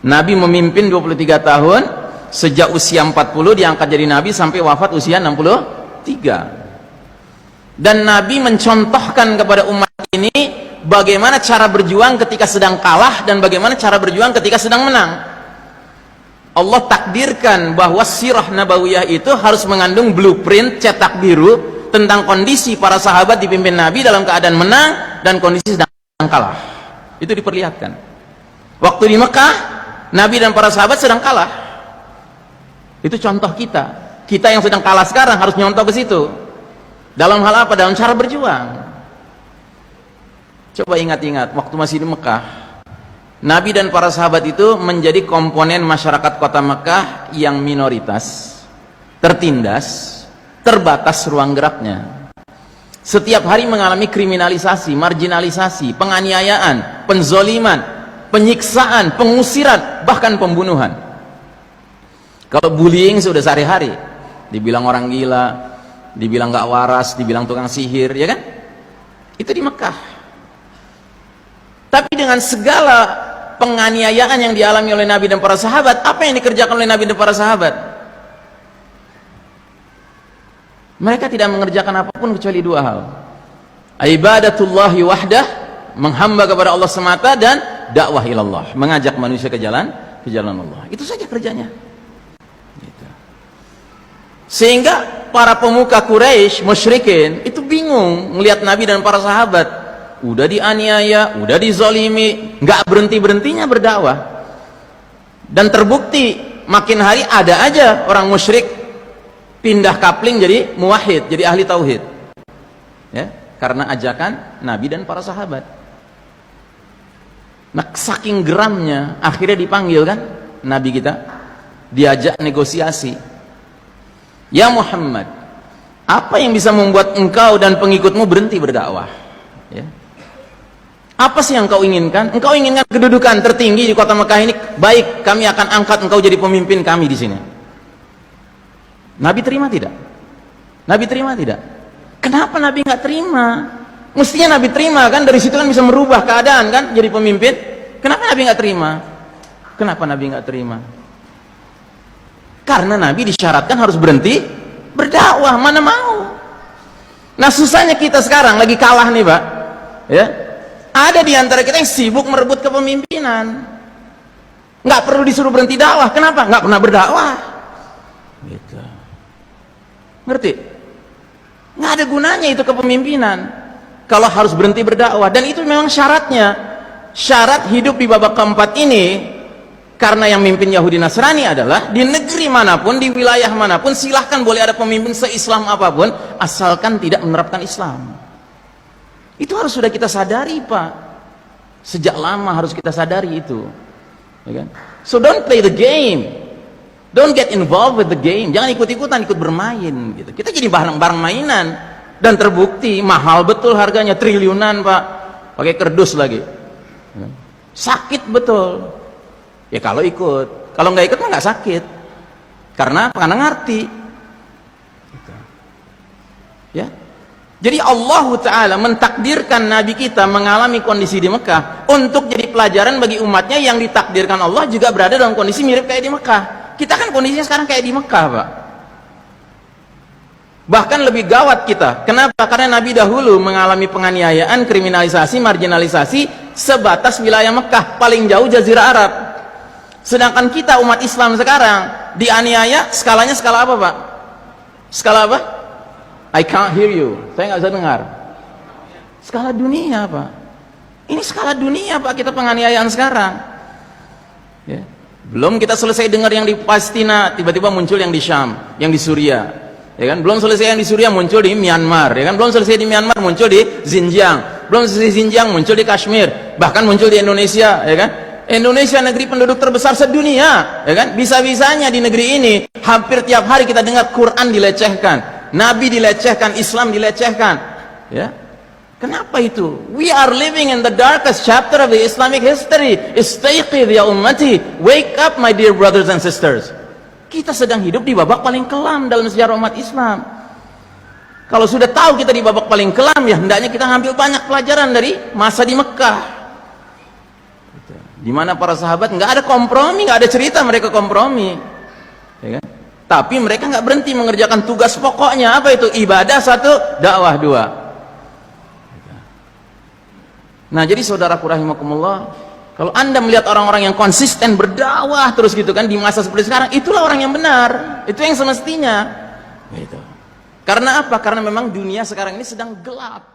Nabi memimpin 23 tahun, sejak usia 40 diangkat jadi Nabi sampai wafat usia 63. Dan Nabi mencontohkan kepada umat ini bagaimana cara berjuang ketika sedang kalah dan bagaimana cara berjuang ketika sedang menang. Allah takdirkan bahwa sirah nabawiyah itu harus mengandung blueprint cetak biru tentang kondisi para sahabat dipimpin Nabi dalam keadaan menang dan kondisi sedang kalah. Itu diperlihatkan. Waktu di Mekah, Nabi dan para sahabat sedang kalah. Itu contoh kita. Kita yang sedang kalah sekarang harus nyontoh ke situ. Dalam hal apa? Dalam cara berjuang. Coba ingat-ingat waktu masih di Mekah, Nabi dan para sahabat itu menjadi komponen masyarakat kota Mekah yang minoritas, tertindas, terbatas ruang geraknya. Setiap hari mengalami kriminalisasi, marginalisasi, penganiayaan, penzoliman, penyiksaan, pengusiran, bahkan pembunuhan. Kalau bullying sudah sehari-hari, dibilang orang gila, dibilang gak waras, dibilang tukang sihir, ya kan? Itu di Mekah. Tapi dengan segala penganiayaan yang dialami oleh Nabi dan para sahabat, apa yang dikerjakan oleh Nabi dan para sahabat? Mereka tidak mengerjakan apapun kecuali dua hal: ibadatullahi wahdah, menghamba kepada Allah semata, dan dakwah ilallah, mengajak manusia ke jalan Allah. Itu saja kerjanya. Gitu. Sehingga para pemuka Quraisy, musyrikin, itu bingung melihat Nabi dan para sahabat. Udah dianiaya, udah dizolimi, nggak berhenti-berhentinya berdakwah. Dan terbukti makin hari ada aja orang musyrik pindah kapling jadi muwahhid, jadi ahli tauhid. Ya, karena ajakan Nabi dan para sahabat. Nah, saking geramnya akhirnya dipanggil kan Nabi kita, diajak negosiasi. Ya Muhammad, apa yang bisa membuat engkau dan pengikutmu berhenti berdakwah? Ya. Apa sih yang kau inginkan? Engkau inginkan kedudukan tertinggi di kota Mekah ini? Baik, kami akan angkat engkau jadi pemimpin kami di sini. Nabi terima tidak? Nabi terima tidak? Kenapa Nabi nggak terima? Mestinya Nabi terima kan, dari situ kan bisa merubah keadaan kan, jadi pemimpin. Kenapa Nabi nggak terima? Kenapa Nabi nggak terima? Karena Nabi disyaratkan harus berhenti berdakwah, mana mau. Nah, susahnya kita sekarang lagi kalah nih, Pak. Ya. Ada di antara kita yang sibuk merebut kepemimpinan. Nggak perlu disuruh berhenti dakwah. Kenapa? Nggak pernah berdakwah. Gitu. Ngerti? Nggak ada gunanya itu kepemimpinan kalau harus berhenti berdakwah. Dan itu memang syaratnya. Syarat hidup di babak keempat ini, karena yang mimpin Yahudi Nasrani adalah di negeri manapun, di wilayah manapun, silahkan boleh ada pemimpin se-Islam apapun, asalkan tidak menerapkan Islam. Itu harus sudah kita sadari, Pak. Sejak lama harus kita sadari itu, ya kan? So don't play the game, don't get involved with the game. Jangan ikut-ikutan, ikut bermain gitu. Kita jadi barang-barang mainan. Dan terbukti mahal betul harganya, triliunan, Pak. Pakai kerdus lagi. Sakit betul. Ya kalau ikut, kalau nggak ikut mah nggak sakit. Karena apa? Karena ngerti. Ya. Jadi Allah Ta'ala mentakdirkan Nabi kita mengalami kondisi di Mekah untuk jadi pelajaran bagi umatnya yang ditakdirkan Allah juga berada dalam kondisi mirip kayak di Mekah. Kita kan kondisinya sekarang kayak di Mekah, Pak. Bahkan lebih gawat kita. Kenapa? Karena Nabi dahulu mengalami penganiayaan, kriminalisasi, marginalisasi sebatas wilayah Mekah, paling jauh Jazirah Arab. Sedangkan kita umat Islam sekarang dianiaya, skalanya skala apa, Pak? Skala apa? I can't hear you. Saya nggak bisa dengar. Skala dunia, Pak. Ini skala dunia, Pak, kita penganiayaan sekarang. Ya. Belum kita selesai dengar yang di Palestina, tiba-tiba muncul yang di Syam, yang di Suriah. Ya kan? Belum selesai yang di Suriah, muncul di Myanmar. Ya kan? Belum selesai di Myanmar, muncul di Xinjiang. Belum selesai Xinjiang, muncul di Kashmir. Bahkan muncul di Indonesia. Ya kan? Indonesia negeri penduduk terbesar sedunia. Ya kan? Bisa-bisanya di negeri ini hampir tiap hari kita dengar Quran dilecehkan, Nabi dilecehkan, Islam dilecehkan. Ya. Kenapa itu? We are living in the darkest chapter of the Islamic history. Istayqidh ya ummati. Wake up my dear brothers and sisters. Kita sedang hidup di babak paling kelam dalam sejarah umat Islam. Kalau sudah tahu kita di babak paling kelam, ya hendaknya kita ambil banyak pelajaran dari masa di Mekah. Di mana para sahabat nggak ada kompromi, nggak ada cerita mereka kompromi, ya kan? Tapi mereka nggak berhenti mengerjakan tugas pokoknya. Apa itu? Ibadah satu, dakwah dua. Nah, jadi saudaraku rahimakumullah, kalau anda melihat orang-orang yang konsisten berdakwah terus gitu kan di masa seperti sekarang, itulah orang yang benar, itu yang semestinya. Gitu. Karena apa? Karena memang dunia sekarang ini sedang gelap.